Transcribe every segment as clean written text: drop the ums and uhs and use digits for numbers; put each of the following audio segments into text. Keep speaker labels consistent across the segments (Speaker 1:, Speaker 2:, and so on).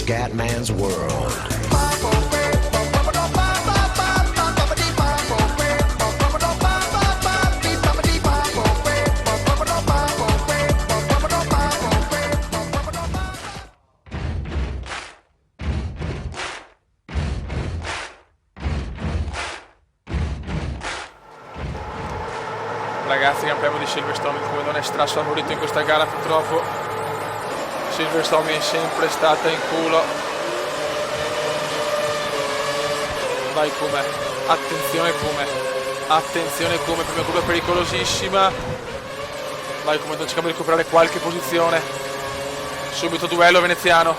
Speaker 1: Scatman's World.
Speaker 2: Ragazzi, Gran Premio di Silverstone, il comandone stra favorito in questa gara. Purtroppo Silverstone mi è sempre stata in culo. Vai Come, attenzione Come, attenzione Come, prima curva pericolosissima. Vai Come, cerchiamo di recuperare qualche posizione. Subito duello veneziano.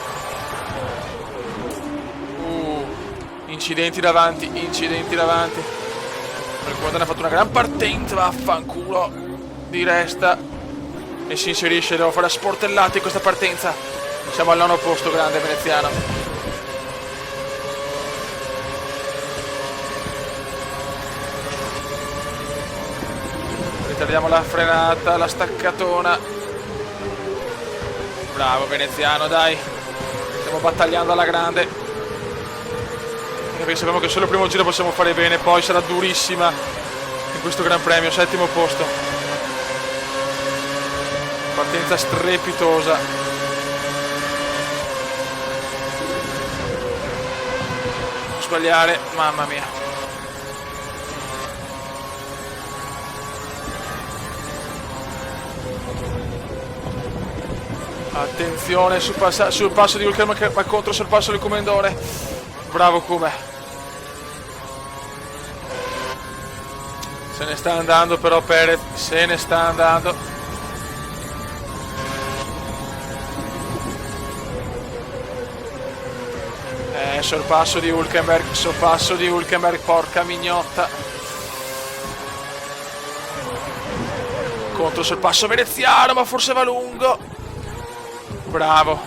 Speaker 2: Incidenti davanti, incidenti davanti. Il comandante ha fatto una gran partenza, vaffanculo, di resta, e si inserisce, devo fare a sportellate in questa partenza. Siamo al 9° posto, grande veneziano. Ritardiamo la frenata, la staccatona. Bravo veneziano, dai, stiamo battagliando alla grande. Perché sappiamo che solo il primo giro possiamo fare bene, poi sarà durissima in questo Gran Premio. 7° posto, partenza strepitosa. Non sbagliare, mamma mia. Attenzione sul passo di Hülkenberg, ma contro sul passo del Commendore. Bravo Come. Se ne sta andando però Perez, se ne sta andando. Sorpasso di Hülkenberg, porca mignotta. Contro sorpasso veneziano, ma forse va lungo. Bravo.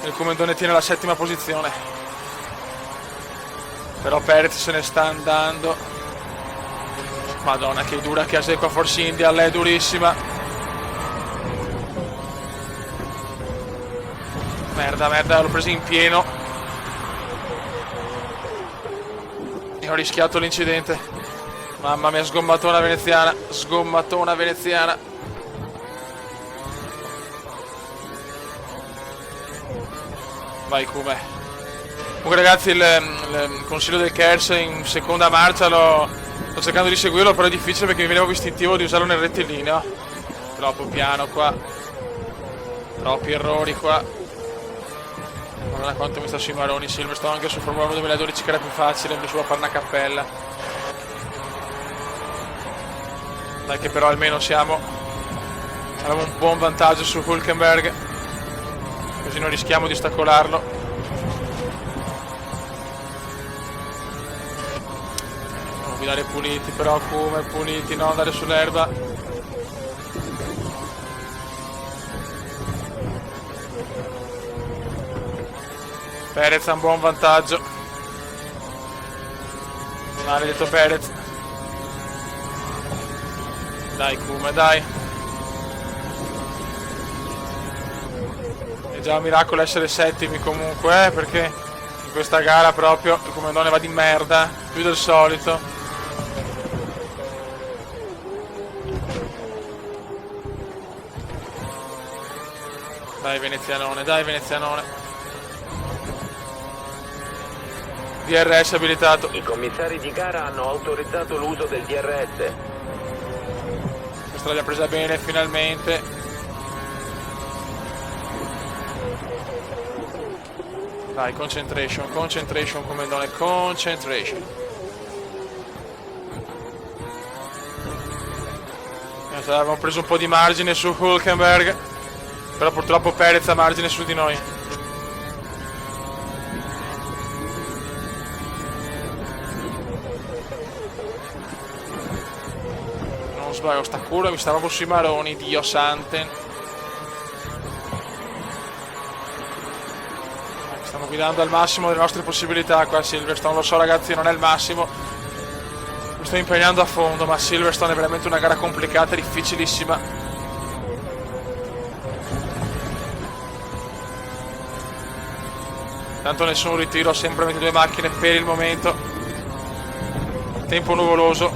Speaker 2: Il Commendone tiene la 7ª posizione. Però Perez se ne sta andando. Madonna che dura che ha qua Force India, lei è durissima. Merda, l'ho presa in pieno e ho rischiato l'incidente. Mamma mia, sgommatona veneziana. Vai Come. Comunque ragazzi, il consiglio del KERS in seconda marcia sto cercando di seguirlo, però è difficile perché mi veniva istintivo di usarlo nel rettilineo. Troppo piano qua, troppi errori qua. Guarda quanto mi sta sui maroni Silverstone, anche su Formula 1 2012 che era più facile, sulla panna cappella. Dai che però almeno abbiamo un buon vantaggio su Hülkenberg, così non rischiamo di ostacolarlo. Guidare puliti, però come puliti, non andare sull'erba. Perez ha un buon vantaggio. Maledetto Perez. Dai Come, dai. È già un miracolo essere settimi comunque, perché in questa gara proprio il Commendone va di merda, più del solito. Dai venezianone. DRS abilitato.
Speaker 3: I commissari di gara hanno autorizzato l'uso del DRS.
Speaker 2: Questa l'abbiamo presa bene finalmente. Dai, concentration Commendone, concentration. Avevamo preso un po' di margine su Hülkenberg, però purtroppo Perez ha margine su di noi. Non sbaglio, sta curva mi stava sui maroni, Dio santen. Stiamo guidando al massimo delle nostre possibilità qua a Silverstone, lo so ragazzi, non è il massimo. Mi sto impegnando a fondo, ma Silverstone è veramente una gara complicata, difficilissima. Tanto nessun ritiro, ho sempre 22 macchine per il momento. Tempo nuvoloso.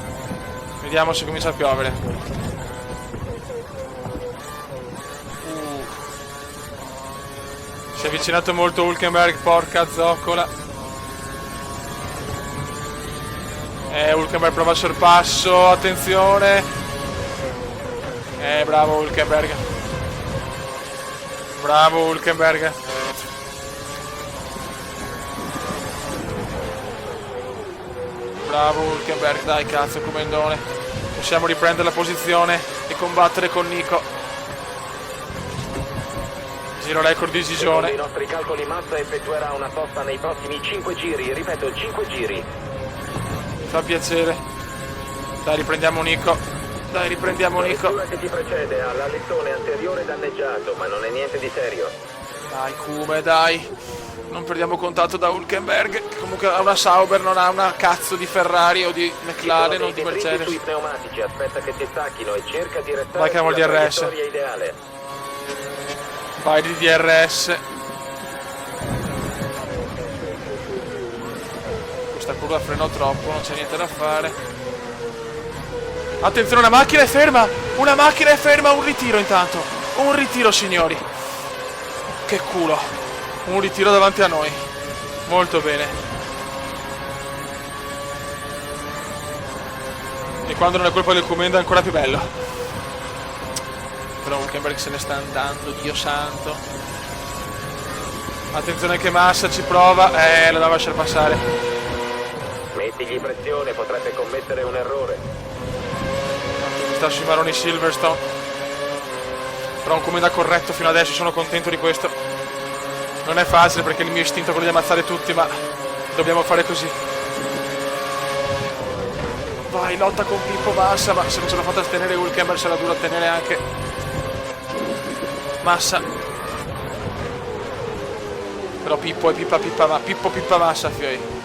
Speaker 2: Vediamo se comincia a piovere. Si è avvicinato molto Hülkenberg, porca zoccola. Hülkenberg prova il sorpasso, attenzione. Bravo Hülkenberg. Bravo Hülkenberg. Bravo Hülkenberg, dai cazzo, comendone. Possiamo riprendere la posizione e combattere con Nico. Giro record di Gigione.
Speaker 3: Secondo i nostri calcoli Massa effettuerà una sosta nei prossimi 5 giri, ripeto 5 giri.
Speaker 2: Fa piacere. Dai, riprendiamo Nico. Dai, riprendiamo
Speaker 3: La
Speaker 2: Nico.
Speaker 3: vettura che ti precede ha l'alettone anteriore danneggiato, ma non è niente di serio.
Speaker 2: Dai, Kume, dai. Non perdiamo contatto da Hülkenberg, che comunque ha una Sauber, non ha una cazzo di Ferrari o di McLaren o di Mercedes.
Speaker 3: Sui pneumatici, aspetta che ti stacchino e cerca di restare
Speaker 2: Vai che amo il
Speaker 3: sulla
Speaker 2: DRS.
Speaker 3: traiettoria ideale.
Speaker 2: Vai di DRS. Questa curva freno troppo, non c'è niente da fare. Attenzione, una macchina è ferma! Una macchina è ferma, un ritiro intanto. Un ritiro, signori. Che culo. Un ritiro davanti a noi. Molto bene. E quando non è colpa del comando è ancora più bello. Però Hülkenberg se ne sta andando, Dio santo. Attenzione che Massa ci prova. Lo deve lasciare passare.
Speaker 3: Mettigli pressione, potrebbe commettere un errore.
Speaker 2: Sta sui maroni Silverstone. Però un comando corretto fino adesso, sono contento di questo. Non è facile perché il mio istinto è quello di ammazzare tutti, ma dobbiamo fare così. Vai, lotta con Pippo Massa, ma se non ce l'ha fatta a tenere Hülkenberg sarà dura a tenere anche Massa. Però Pippo è Pippa Massa, fioi.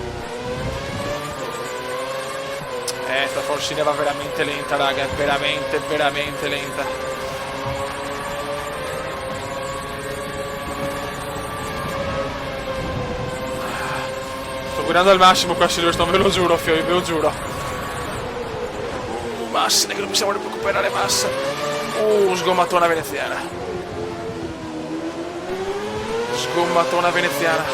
Speaker 2: Sta Force va veramente lenta, raga, veramente lenta. Sto guidando al massimo qua Silverstone, ve lo giuro, fioi, ve lo giuro. Massa, che non possiamo recuperare Massa. Sgommatona veneziana. Sgommatona veneziana.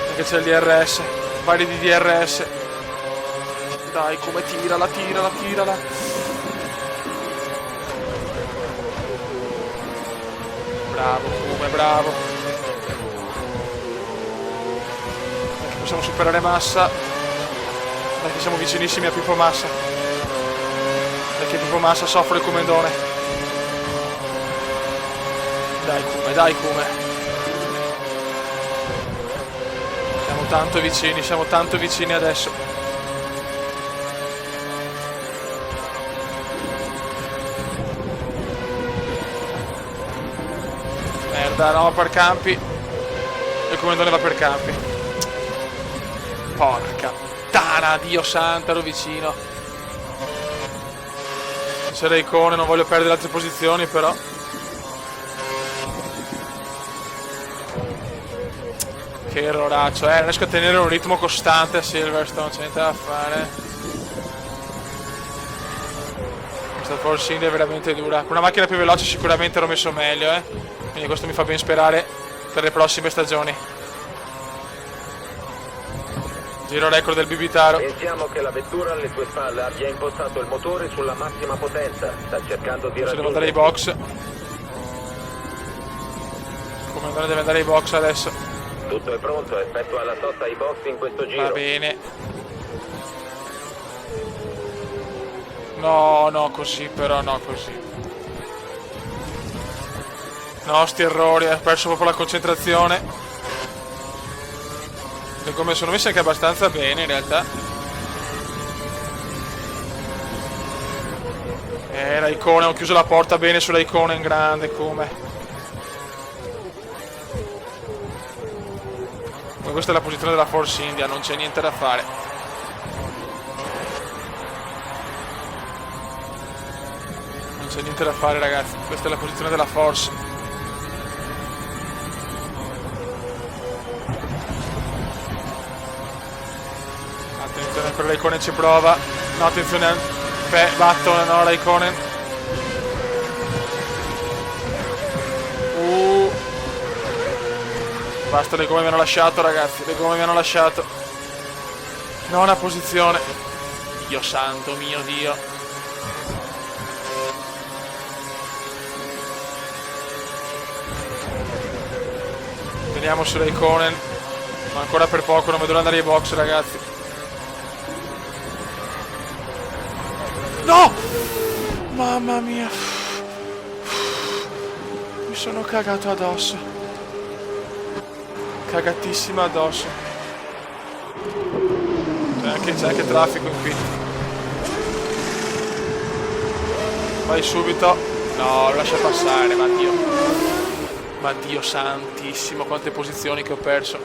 Speaker 2: Perché c'è il DRS. Vai di DRS. Dai, come tirala. Bravo, come bravo. Possiamo superare Massa. Perché siamo vicinissimi a Pippo Massa. Perché Pippo Massa soffre il comendone. Dai Kume. Siamo tanto vicini adesso. Merda, no, per campi. Il comendone va per campi. Porca puttana, Dio santo, ero vicino. C'è Raikkonen, non voglio perdere altre posizioni però. Che erroraccio, non riesco a tenere un ritmo costante a Silverstone, non c'è niente da fare. Questa Force India è veramente dura. Con una macchina più veloce sicuramente ero messo meglio, quindi questo mi fa ben sperare per le prossime stagioni. Giro record del Bibitaro.
Speaker 3: Pensiamo che la vettura alle tue spalle abbia impostato il motore sulla massima potenza. Sta cercando di
Speaker 2: Deve
Speaker 3: raggiungere.
Speaker 2: andare ai box. Come deve andare ai box adesso.
Speaker 3: Tutto è pronto, effettua la sosta ai box in questo giro.
Speaker 2: Va bene. No, così però, no, così. No, sti errori, ha perso proprio la concentrazione. Le gomme sono messe anche abbastanza bene in realtà. Raikkonen, ho chiuso la porta bene su Raikkonen, grande come. Ma questa è la posizione della Force India, non c'è niente da fare. Non c'è niente da fare ragazzi, questa è la posizione della Force. Raikkonen ci prova. No, attenzione, Button, no, Raikkonen. Basta, le gomme mi hanno lasciato, ragazzi, le gomme mi hanno lasciato. Nona posizione. Dio santo, mio Dio. Veniamo su Raikkonen. Ma ancora per poco, non vedo andare ai box, ragazzi. No! Mamma mia. Mi sono cagato addosso. Cagatissima addosso. C'è anche traffico in qui. Vai subito. No, lascia passare, ma Dio. Ma Dio santissimo, quante posizioni che ho perso.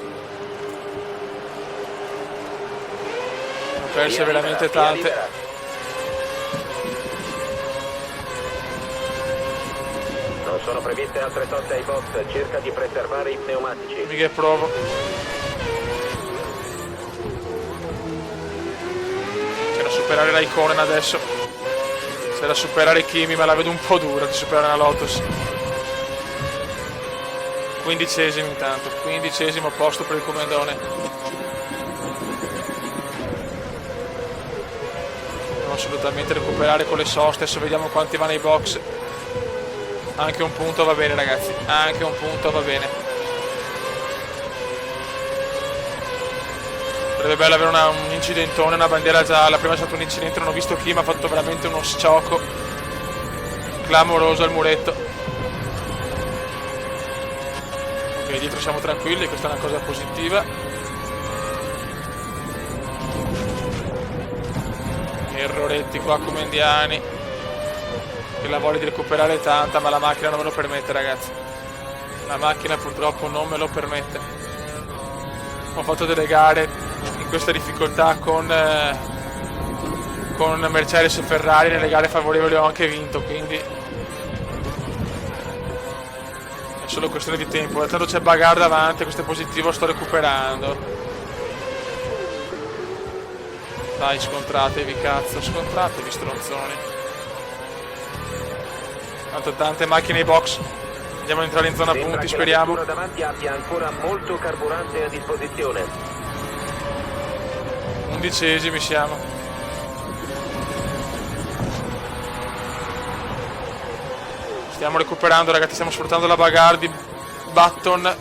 Speaker 2: Ho perse veramente tante.
Speaker 3: Non sono previste altre soste ai box, cerca di preservare i pneumatici.
Speaker 2: Mica provo. C'era superare Raikkonen adesso. C'era superare Kimi, ma la vedo un po' dura di superare la Lotus. 15esimo intanto, 15esimo posto per il Comendone. Devo assolutamente recuperare con le soste, adesso vediamo quanti va nei box. Anche un punto va bene, ragazzi, anche un punto va bene. Sarebbe bello avere un incidentone, una bandiera gialla. Prima è stato un incidente, non ho visto chi, ma ha fatto veramente uno sciocco clamoroso al muretto. Ok, dietro siamo tranquilli, questa è una cosa positiva. Erroretti qua come indiani. Che la voglia di recuperare tanta, ma la macchina non me lo permette, ragazzi. La macchina purtroppo non me lo permette. Ho fatto delle gare in questa difficoltà con Mercedes e Ferrari, nelle gare favorevoli ho anche vinto, quindi è solo questione di tempo. Tanto c'è bagarre davanti, questo è positivo, sto recuperando. Dai, scontratevi, cazzo, scontratevi, stronzoni. Tanto tante macchine in box. Andiamo ad entrare in zona
Speaker 3: Sembra
Speaker 2: punti,
Speaker 3: che
Speaker 2: speriamo.
Speaker 3: la vettura davanti abbia ancora molto carburante a disposizione.
Speaker 2: 11esimi siamo. Stiamo recuperando, ragazzi, stiamo sfruttando la bagarre di Button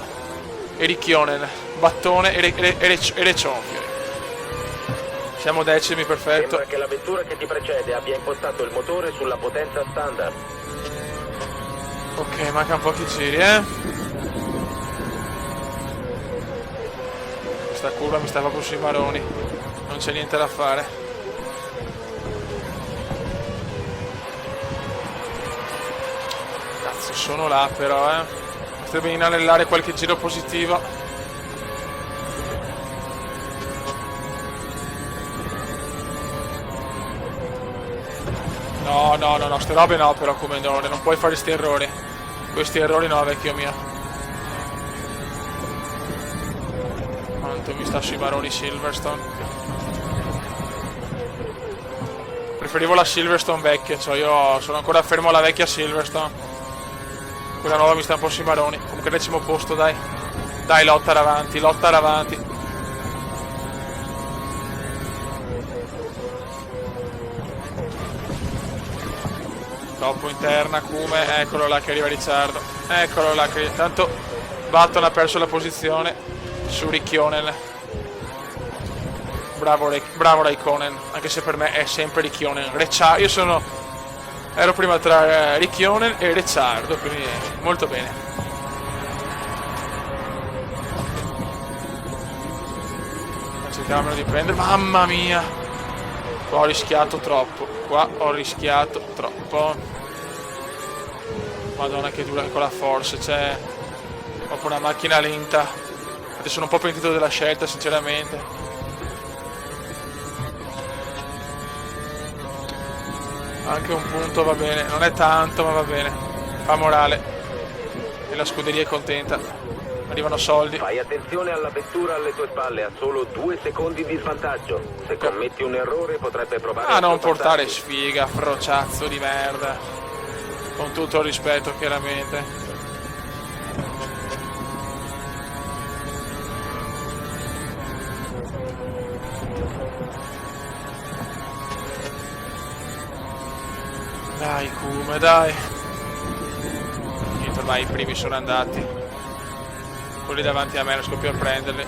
Speaker 2: e Raikkonen. Battone e Recionfio. Siamo decimi, perfetto.
Speaker 3: Sembra che la vettura che ti precede abbia impostato il motore sulla potenza standard.
Speaker 2: Ok, mancano pochi giri, Questa curva mi sta proprio sui maroni. Non c'è niente da fare. Cazzo, sono là però, Potrebbe inanellare qualche giro positivo. No, ste robe no però, come non puoi fare sti errori. Questi errori no, vecchio mio. Quanto mi sta sui maroni Silverstone. Preferivo la Silverstone vecchia, cioè io sono ancora fermo alla vecchia Silverstone. Quella nuova mi sta un po' sui maroni. Comunque 10° posto, dai. Dai, lotta avanti, lotta avanti. Troppo interna, Kume, eccolo là che arriva Ricciardo. Eccolo là che... Tanto Button ha perso la posizione su Raikkonen. Bravo Raikkonen, anche se per me è sempre Raikkonen. Io ero prima tra Raikkonen e Ricciardo, quindi molto bene. Cerchiamo di prendere. Mamma mia! Qua ho rischiato troppo. Madonna che dura con la Force, c'è proprio una macchina lenta. Adesso sono un po' pentito della scelta, sinceramente. Anche un punto va bene, non è tanto ma va bene. Fa morale. E la scuderia è contenta. Arrivano soldi.
Speaker 3: Fai attenzione alla vettura alle tue spalle, ha solo 2 secondi di svantaggio. Se commetti un errore potrebbe provare
Speaker 2: Ah,
Speaker 3: a
Speaker 2: non portare
Speaker 3: sorpassarti.
Speaker 2: sfiga, frociazzo di merda. Con tutto il rispetto, chiaramente. Dai, Kume, dai. Niente, ormai i primi sono andati. Quelli davanti a me non riesco più a prenderli.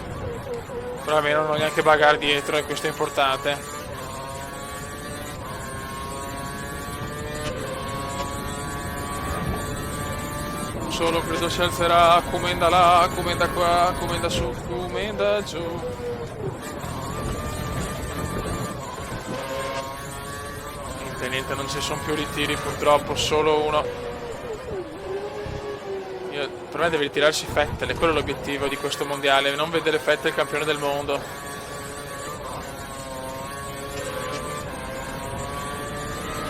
Speaker 2: Però almeno non ho neanche bagar dietro e questo è importante. Solo credo si alzerà, comenda là, comenda qua, comenda su, comenda giù. Niente, non ci sono più ritiri purtroppo, solo uno. Per me deve ritirarsi Vettel, quello è l'obiettivo di questo mondiale, non vedere Vettel campione del mondo.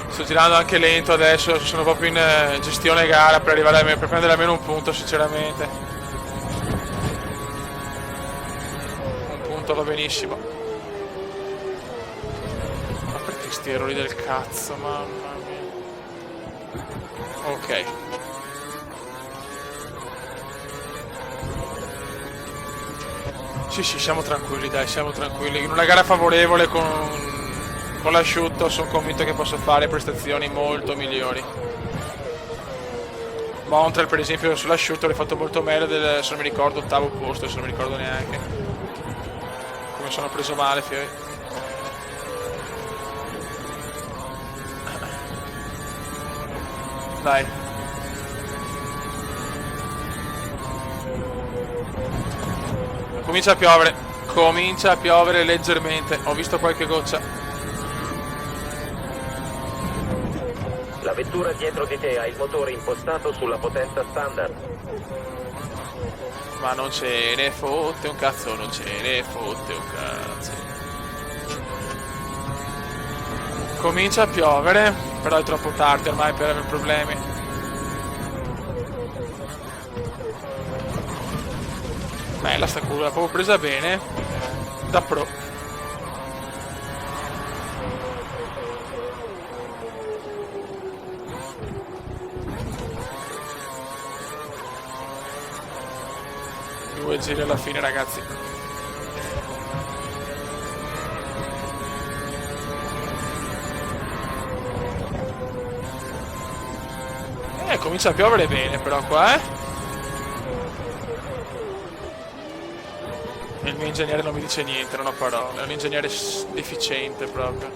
Speaker 2: Sto girando anche lento adesso, sono proprio in gestione gara per arrivare per prendere almeno un punto, sinceramente. Un punto va benissimo. Ma perché sti errori del cazzo, mamma mia. Ok. Sì, siamo tranquilli, dai, siamo tranquilli. In una gara favorevole con l'asciutto sono convinto che posso fare prestazioni molto migliori. Montreal, per esempio, sull'asciutto l'ho fatto molto meglio se non mi ricordo, 8º posto, se non mi ricordo neanche. Come sono preso male, fiori. Dai. Comincia a piovere leggermente, ho visto qualche goccia.
Speaker 3: La vettura dietro di te ha il motore impostato sulla potenza standard.
Speaker 2: Ma non ce ne fotte un cazzo, non ce ne fotte un cazzo. Comincia a piovere, però è troppo tardi ormai per avere problemi. Bella sta curva, l'ho proprio presa bene. Da pro. Due giri alla fine, ragazzi. Comincia a piovere bene però qua, Il mio ingegnere non mi dice niente, non ho parole. È un ingegnere deficiente proprio.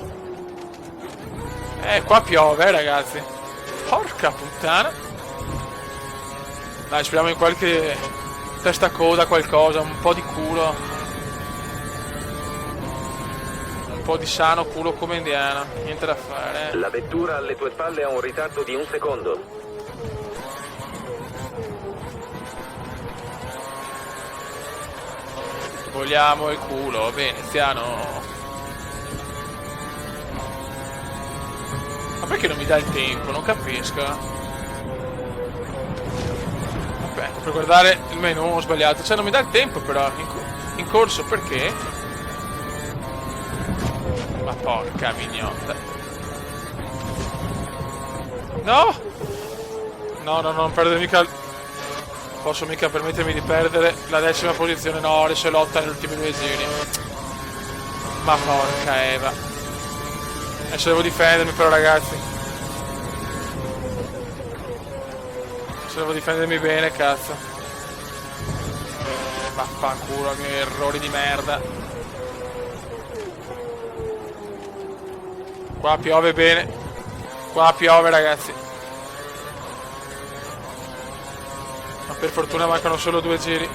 Speaker 2: Qua piove, ragazzi. Porca puttana. Dai, speriamo in qualche testa coda, qualcosa, un po' di culo. Un po' di sano culo come indiano. Niente da fare.
Speaker 3: La vettura alle tue spalle ha un ritardo di 1 secondo.
Speaker 2: Vogliamo il culo, veneziano. Ma perché non mi dà il tempo? Non capisco. Vabbè, per guardare il menu ho sbagliato. Cioè non mi dà il tempo però. In corso perché? Ma porca mignotta. No! No, non perdere mica. Posso mica permettermi di perdere la 10ª posizione. No, adesso è lotta negli ultimi 2 giri. Ma porca Eva. Adesso devo difendermi però, ragazzi. Adesso devo difendermi bene, cazzo. Vaffanculo, che errori di merda. Qua piove bene. Qua piove, ragazzi. Ma per fortuna mancano solo 2 giri.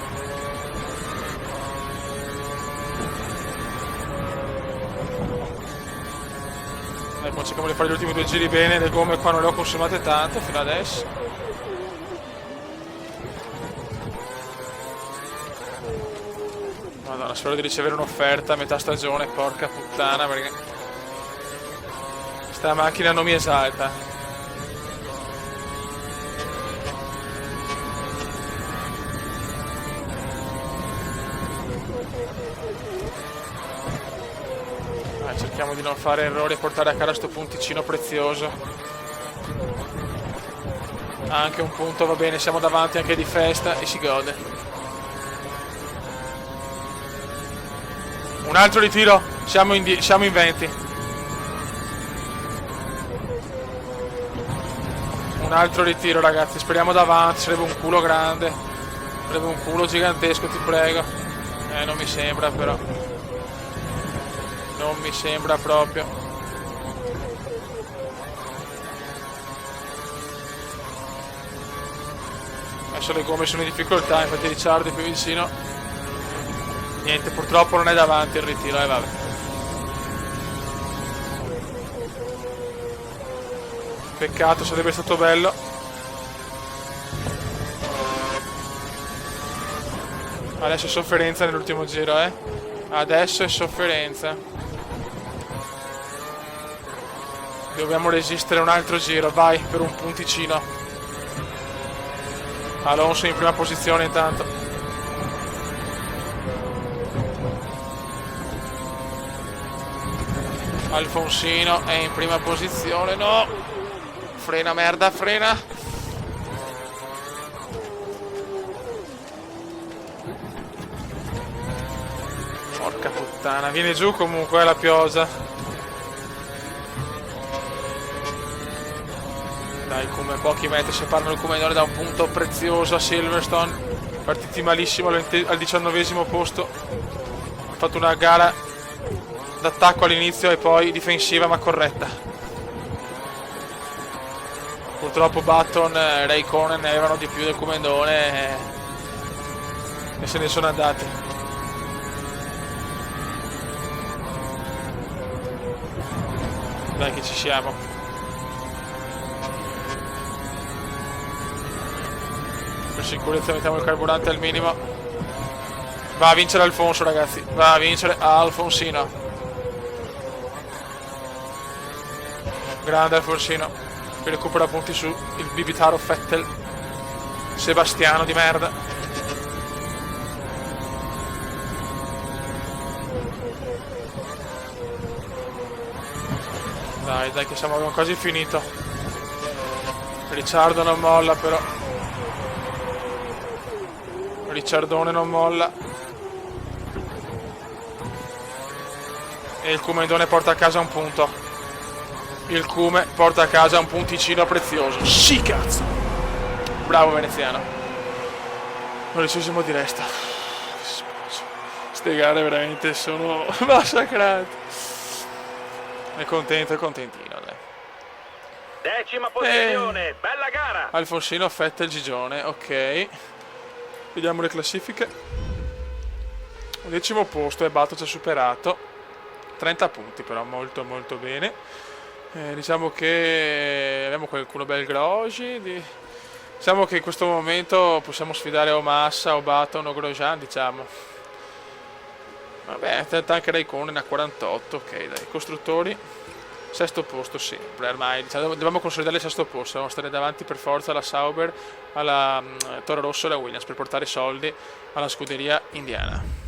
Speaker 2: Ecco, cerchiamo di fare gli ultimi 2 giri bene. Le gomme qua non le ho consumate tanto fino adesso. Madonna, spero di ricevere un'offerta a metà stagione, porca puttana, perché sta macchina non mi esalta. Cerchiamo di non fare errori e portare a casa sto punticino prezioso. Anche un punto va bene, siamo davanti anche di festa e si gode. Un altro ritiro, siamo in 20. Un altro ritiro, ragazzi, speriamo davanti, sarebbe un culo grande. Sarebbe un culo gigantesco, ti prego. Non mi sembra però. Non mi sembra proprio. Adesso le gomme sono in difficoltà, infatti Ricciardo è più vicino. Niente, purtroppo non è davanti il ritiro, vabbè. Peccato, sarebbe stato bello. Adesso è sofferenza nell'ultimo giro, Adesso è sofferenza. Dobbiamo resistere un altro giro, vai, per un punticino. Alonso in prima posizione intanto. Alfonsino è in prima posizione, no! Frena, merda, frena! Porca puttana, viene giù comunque la pioggia. Dai, come pochi metri separano il Commendone da un punto prezioso a Silverstone. Partiti malissimo al 19esimo posto. Ha fatto una gara d'attacco all'inizio e poi difensiva ma corretta. Purtroppo Button e Raikkonen ne avevano di più del Commendone e se ne sono andati. Dai che ci siamo. Per sicurezza mettiamo il carburante al minimo. Va a vincere Alfonso, ragazzi. Va a vincere Alfonsino. Grande Alfonsino, che recupera punti su il bibitaro Vettel. Sebastiano di merda. Dai che abbiamo quasi finito. Ricciardo non molla però. Ricciardone non molla. E il Commendone porta a casa un punto. Il Cume porta a casa un punticino prezioso. Sì, cazzo! Bravo veneziano. 12° di resta. Ste gare veramente sono massacrate. È contento, è contentino, dai.
Speaker 3: 10ª posizione, bella gara!
Speaker 2: Alfonsino, Vettel, Gigione, ok. Vediamo le classifiche. 10° posto e Bato ci ha superato. 30 punti però, molto molto bene. Diciamo che abbiamo qualcuno bel Grosjean. Diciamo che in questo momento possiamo sfidare o Massa o Baton o Grosjean, diciamo. Vabbè, anche Raikkonen a 48, ok dai. Costruttori, 6° posto sempre, ormai diciamo, dobbiamo consolidare il 6° posto, dobbiamo stare davanti per forza alla Sauber, alla Toro Rosso e alla Williams per portare soldi alla scuderia indiana.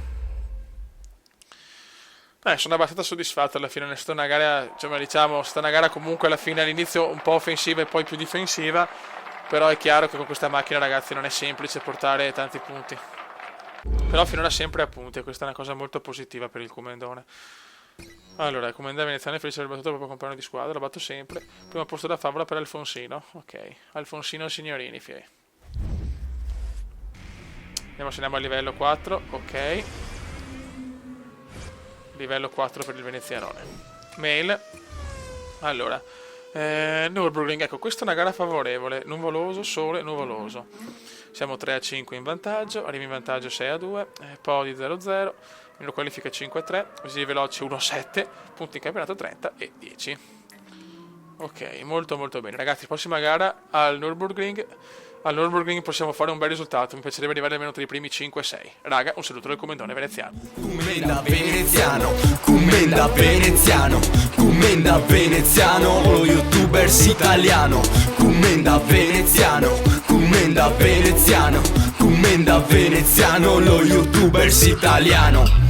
Speaker 2: Sono abbastanza soddisfatto alla fine, è stata una gara, cioè, diciamo, è stata una gara comunque alla fine, all'inizio un po' offensiva e poi più difensiva, però è chiaro che con questa macchina, ragazzi, non è semplice portare tanti punti. Però finora sempre a punti, e questa è una cosa molto positiva per il Commendone. Allora, il Commendone veneziano è felice di aver battuto il proprio compagno di squadra, lo batto sempre. Primo posto da favola per Alfonsino, ok. Alfonsino signorini, fieri. Vediamo se andiamo a livello 4, ok. Livello 4 per il venezianone. Mail. Allora, Nürburgring, ecco, questa è una gara favorevole. Nuvoloso, sole, nuvoloso. Siamo 3-5 in vantaggio, arrivi in vantaggio 6-2, podi 0-0, meno qualifica 5-3, visiri veloci 1-7, punti in campionato 30 e 10. Ok, molto molto bene. Ragazzi, prossima gara al Nürburgring. Al Nürburgring possiamo fare un bel risultato, mi piacerebbe arrivare almeno tra i primi 5-6. Raga, un saluto del Commendone veneziano.
Speaker 1: Commenda veneziano, commenda veneziano, commenda veneziano, lo youtubers italiano. Commenda veneziano, commenda veneziano, commenda veneziano, lo youtubers italiano.